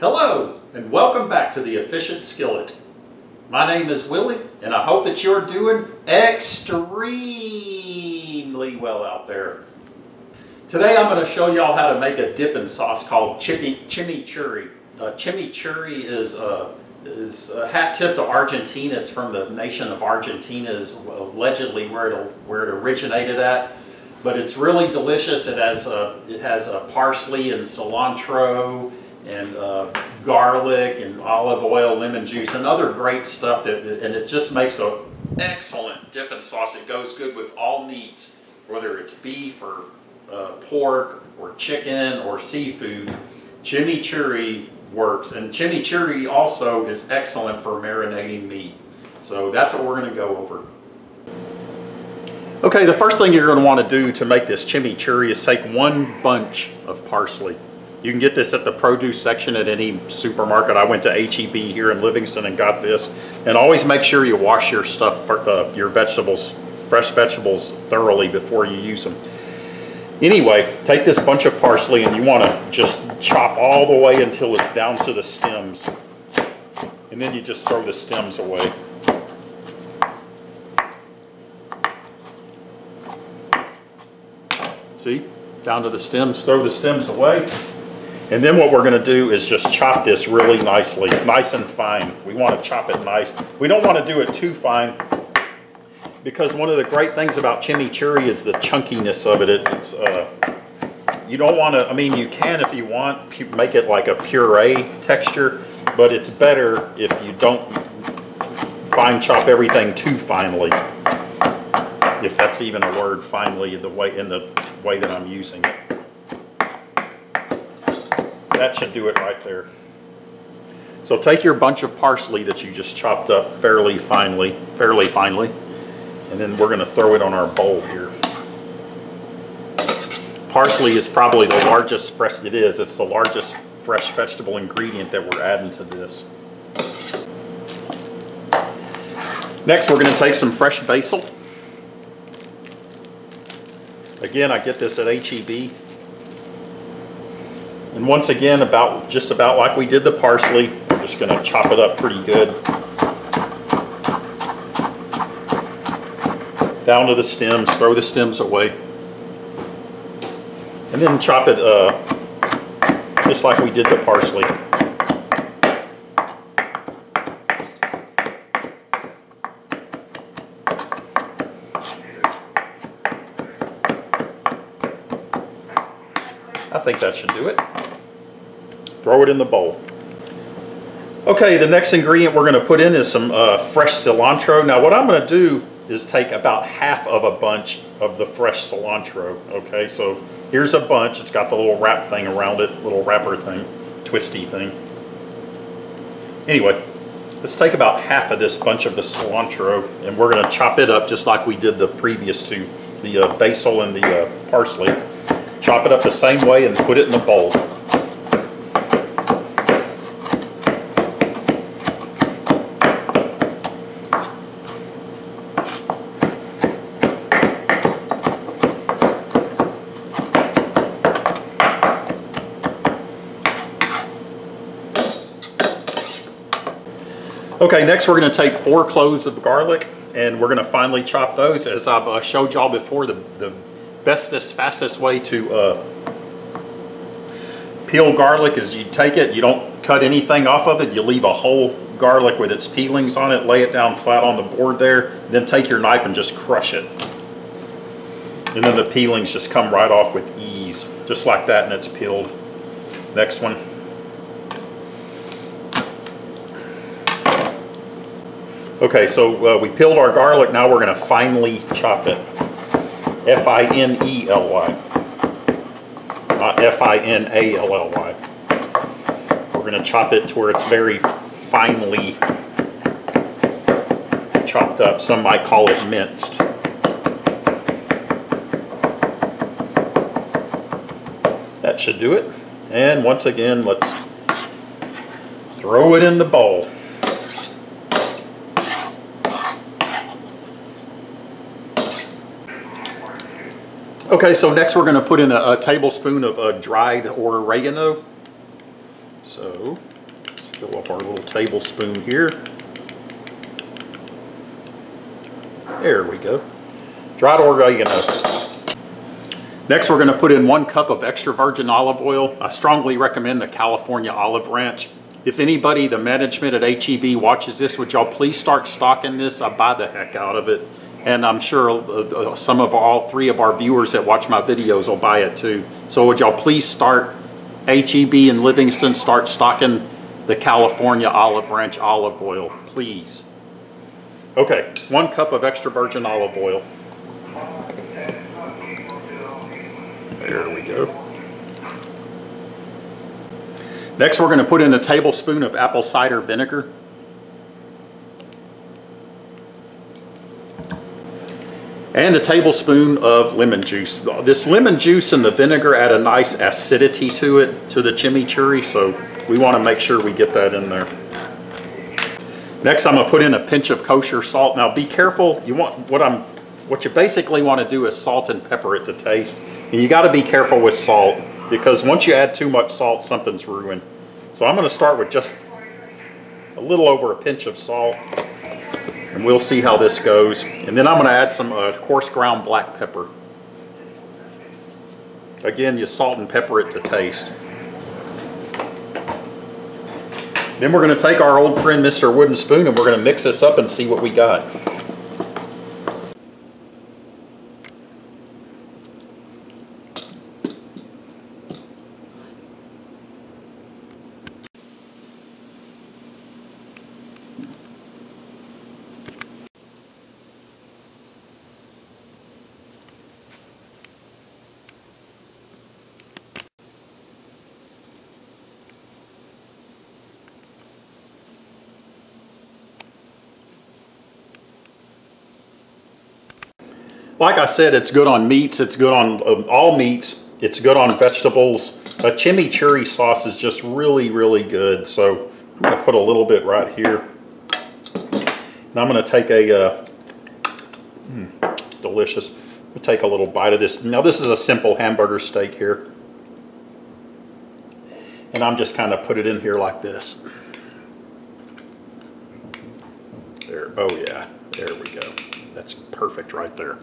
Hello and welcome back to the Efficient Skillet. My name is Willie and I hope that you're doing extremely well out there. Today I'm going to show y'all how to make a dipping sauce called chimichurri. Chimichurri is a hat tip to Argentina. It's from the nation of Argentina, is allegedly where it originated at. But it's really delicious. It has parsley and cilantro and garlic and olive oil, lemon juice, and other great stuff. And it just makes an excellent dipping sauce. It goes good with all meats, whether it's beef or pork or chicken or seafood. Chimichurri works, and chimichurri also is excellent for marinating meat. So that's what we're going to go over. Okay, the first thing you're going to want to do to make this chimichurri is take one bunch of parsley. You can get this at the produce section at any supermarket. I went to H-E-B here in Livingston and got this. And always make sure you wash your stuff, your vegetables, fresh vegetables thoroughly before you use them. Anyway, take this bunch of parsley and you want to just chop all the way until it's down to the stems. And then you just throw the stems away. See? Down to the stems, throw the stems away. And then what we're going to do is just chop this really nicely, nice and fine. We want to chop it nice. We don't want to do it too fine because one of the great things about chimichurri is the chunkiness of it. You don't want to, I mean, you can if you want, make it like a puree texture, but it's better if you don't fine chop everything too finely. If that's even a word, finely, in the way that I'm using it. That should do it right there. So take your bunch of parsley that you just chopped up fairly finely, and then we're going to throw it on our bowl here. Parsley is probably the largest it's the largest fresh vegetable ingredient that we're adding to this. Next we're going to take some fresh basil. Again, I get this at H-E-B. And once again, just about like we did the parsley, we're just going to chop it up pretty good. Down to the stems, throw the stems away. And then chop it just like we did the parsley. I think that should do it. Throw it in the bowl. Okay, the next ingredient we're going to put in is some fresh cilantro. Now what I'm going to do is take about half of a bunch of the fresh cilantro. Okay, so here's a bunch. It's got the little wrap thing around it, little wrapper thing, twisty thing. Anyway, let's take about half of this bunch of the cilantro and we're going to chop it up just like we did the previous two, the basil and the parsley. Chop it up the same way and put it in the bowl. Okay, next we're going to take 4 cloves of garlic and we're going to finely chop those. As I've showed y'all before, the bestest, fastest way to peel garlic is you take it, you don't cut anything off of it, you leave a whole garlic with its peelings on it, lay it down flat on the board there, then take your knife and just crush it. And then the peelings just come right off with ease, just like that, and it's peeled. Next one. Okay, so we peeled our garlic, now we're going to finely chop it. F-I-N-E-L-Y, not F-I-N-A-L-L-Y. We're going to chop it to where it's very finely chopped up. Some might call it minced. That should do it. And once again, let's throw it in the bowl. Okay, so next we're going to put in a tablespoon of dried oregano. So let's fill up our little tablespoon here. There we go. Dried oregano. Next, we're going to put in 1 cup of extra virgin olive oil. I strongly recommend the California Olive Ranch. If anybody, the management at HEB watches this, would y'all please start stocking this? I buy the heck out of it. And I'm sure all 3 of our viewers that watch my videos will buy it too. So would y'all please start, HEB in Livingston, start stocking the California Olive Ranch olive oil, please. Okay, 1 cup of extra virgin olive oil. There we go. Next, we're going to put in a tablespoon of apple cider vinegar. And a tablespoon of lemon juice. This lemon juice and the vinegar add a nice acidity to it, to the chimichurri, so we want to make sure we get that in there. Next, I'm going to put in a pinch of kosher salt. Now be careful, what you basically want to do is salt and pepper it to taste. And you got to be careful with salt, because once you add too much salt, something's ruined. So I'm going to start with just a little over a pinch of salt, and we'll see how this goes. And then I'm going to add some coarse ground black pepper. Again, you salt and pepper it to taste. Then we're going to take our old friend Mr. Wooden Spoon, and we're going to mix this up and see what we got. Like I said, it's good on meats, it's good on all meats, it's good on vegetables. A chimichurri sauce is just really, really good. So I'm going to put a little bit right here. And I'm going to take a, delicious, I'm going to take a little bite of this. Now this is a simple hamburger steak here. And I'm just kind of put it in here like this. There, oh yeah, there we go. That's perfect right there.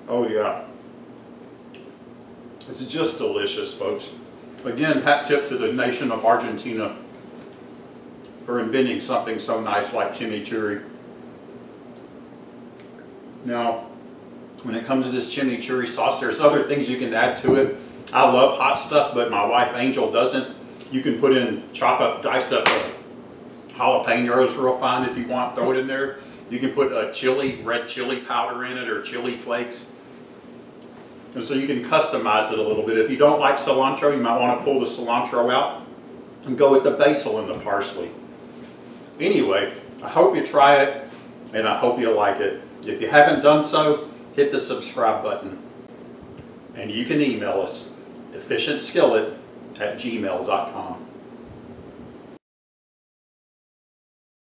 Oh yeah. It's just delicious, folks. Again, hat tip to the nation of Argentina for inventing something so nice like chimichurri. Now, when it comes to this chimichurri sauce, there's other things you can add to it. I love hot stuff, but my wife Angel doesn't. You can put in, dice up jalapenos real fine if you want, throw it in there. You can put red chili powder in it, or chili flakes. And so you can customize it a little bit. If you don't like cilantro, you might want to pull the cilantro out and go with the basil and the parsley. Anyway, I hope you try it, and I hope you like it. If you haven't done so, hit the subscribe button. And you can email us, efficientskillet@gmail.com.